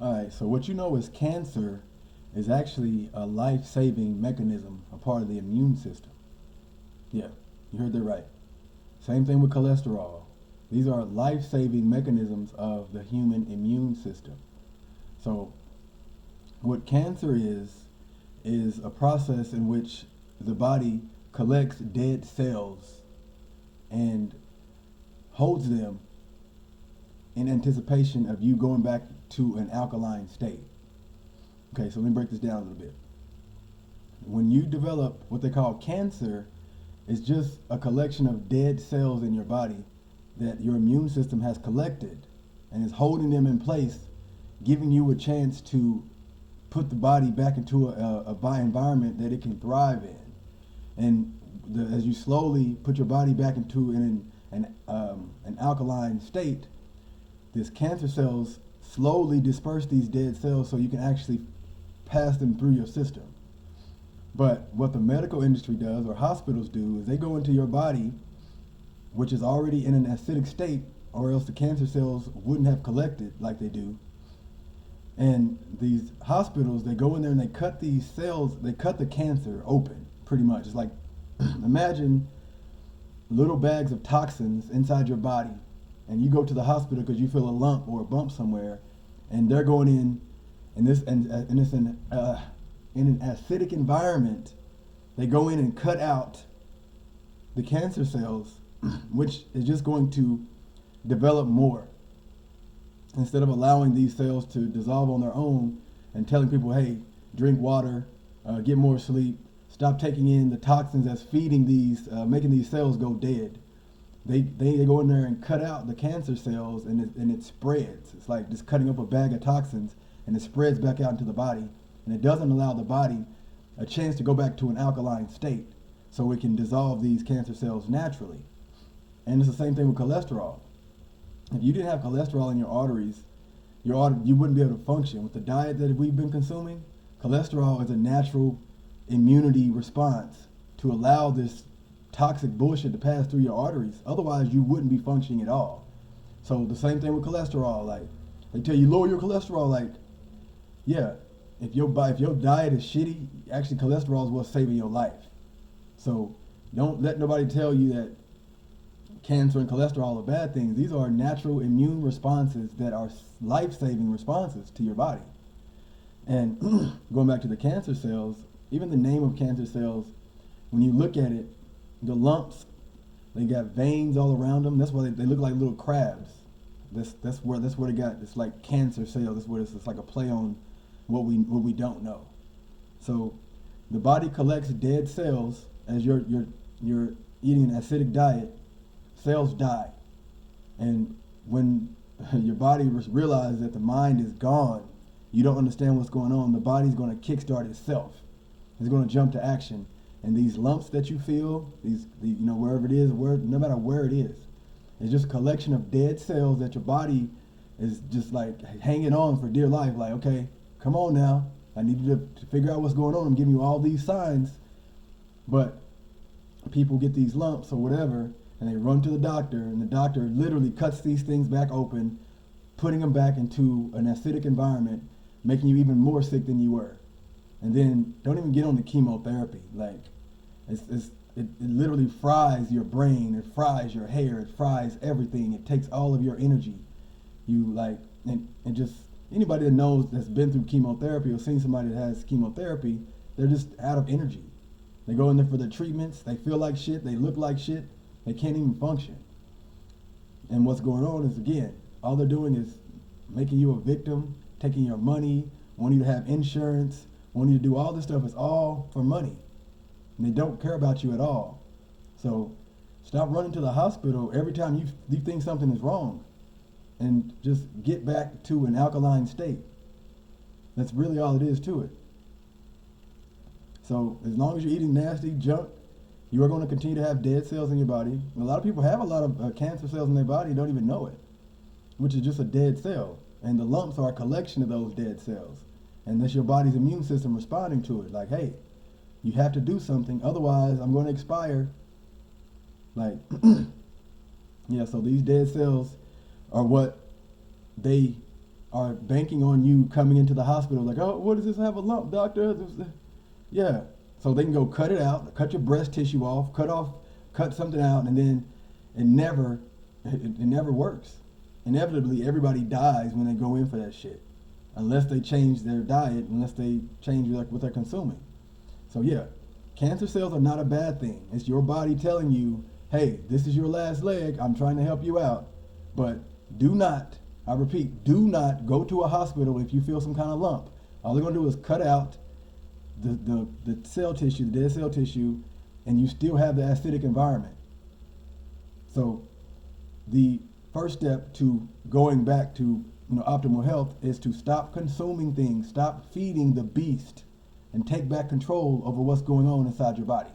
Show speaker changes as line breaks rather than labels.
All right, so what you know is cancer is actually a life-saving mechanism, a part of the immune system. Yeah, you heard that right. Same thing with cholesterol. These are life-saving mechanisms of the human immune system. So what cancer is a process in which the body collects dead cells and holds them in anticipation of you going back to an alkaline state. Okay, so let me break this down a little bit. When you develop what they call cancer, it's just a collection of dead cells in your body that your immune system has collected and is holding them in place, giving you a chance to put the body back into a environment that it can thrive in. And as you slowly put your body back into an alkaline state, these cancer cells slowly disperse these dead cells so you can actually pass them through your system. But what the medical industry does, or hospitals do, is they go into your body, which is already in an acidic state, or else the cancer cells wouldn't have collected like they do. And these hospitals, they go in there and they cut these cells, they cut the cancer open, pretty much. It's like, imagine little bags of toxins inside your body, and you go to the hospital because you feel a lump or a bump somewhere, and they're going in this and it's in an acidic environment. They go in and cut out the cancer cells, which is just going to develop more. Instead of allowing these cells to dissolve on their own and telling people, hey, drink water, get more sleep, stop taking in the toxins that's feeding these, making these cells go dead. They go in there and cut out the cancer cells, and it spreads. It's like just cutting up a bag of toxins, and it spreads back out into the body, and it doesn't allow the body a chance to go back to an alkaline state so it can dissolve these cancer cells naturally. And it's the same thing with cholesterol. If you didn't have cholesterol in your arteries, you wouldn't be able to function. With the diet that we've been consuming, cholesterol is a natural immunity response to allow this toxic bullshit to pass through your arteries. Otherwise, you wouldn't be functioning at all. So the same thing with cholesterol. Like, they tell you lower your cholesterol. Like, yeah, if your diet is shitty, actually cholesterol is what's saving your life. So don't let nobody tell you that cancer and cholesterol are bad things. These are natural immune responses that are life-saving responses to your body. And going back to the cancer cells, even the name of cancer cells, when you look at it, the lumps, they got veins all around them. That's why they look like little crabs. That's where they got. It's like cancer cells. That's what it's like a play on what we don't know. So the body collects dead cells as you're eating an acidic diet. Cells die, and when your body realizes that the mind is gone, you don't understand what's going on. The body's going to kickstart itself. It's going to jump to action. And these lumps that you feel, wherever it is, no matter where it is, it's just a collection of dead cells that your body is just like hanging on for dear life. Like, okay, come on now. I need you to figure out what's going on. I'm giving you all these signs. But people get these lumps or whatever, and they run to the doctor, and the doctor literally cuts these things back open, putting them back into an acidic environment, making you even more sick than you were. And then don't even get on the chemotherapy. Like, it literally fries your brain, it fries your hair, it fries everything. It takes all of your energy. And just anybody that knows that's been through chemotherapy or seen somebody that has chemotherapy, they're just out of energy. They go in there for the treatments, they feel like shit, they look like shit, they can't even function. And what's going on is, again, all they're doing is making you a victim, taking your money, wanting you to have insurance, wanting you to do all this stuff. Is all for money. And they don't care about you at all. So stop running to the hospital every time you think something is wrong, and just get back to an alkaline state. That's really all it is to it. So as long as you're eating nasty junk, you are going to continue to have dead cells in your body. And a lot of people have a lot of cancer cells in their body and don't even know it, which is just a dead cell. And the lumps are a collection of those dead cells. And that's your body's immune system responding to it. Like, hey, you have to do something, otherwise I'm going to expire. Like, yeah, so these dead cells are what they are banking on you coming into the hospital like, oh, what does this have a lump, doctor? Yeah. So they can go cut it out, cut your breast tissue off, cut something out, and then it never works. Inevitably, everybody dies when they go in for that shit, unless they change their diet, unless they change like what they're consuming. So yeah, cancer cells are not a bad thing. It's your body telling you, hey, this is your last leg. I'm trying to help you out, but do not, I repeat, do not go to a hospital if you feel some kind of lump. All they're gonna do is cut out the cell tissue, the dead cell tissue, and you still have the acidic environment. So the first step to going back to optimal health is to stop consuming things, stop feeding the beast, and take back control over what's going on inside your body.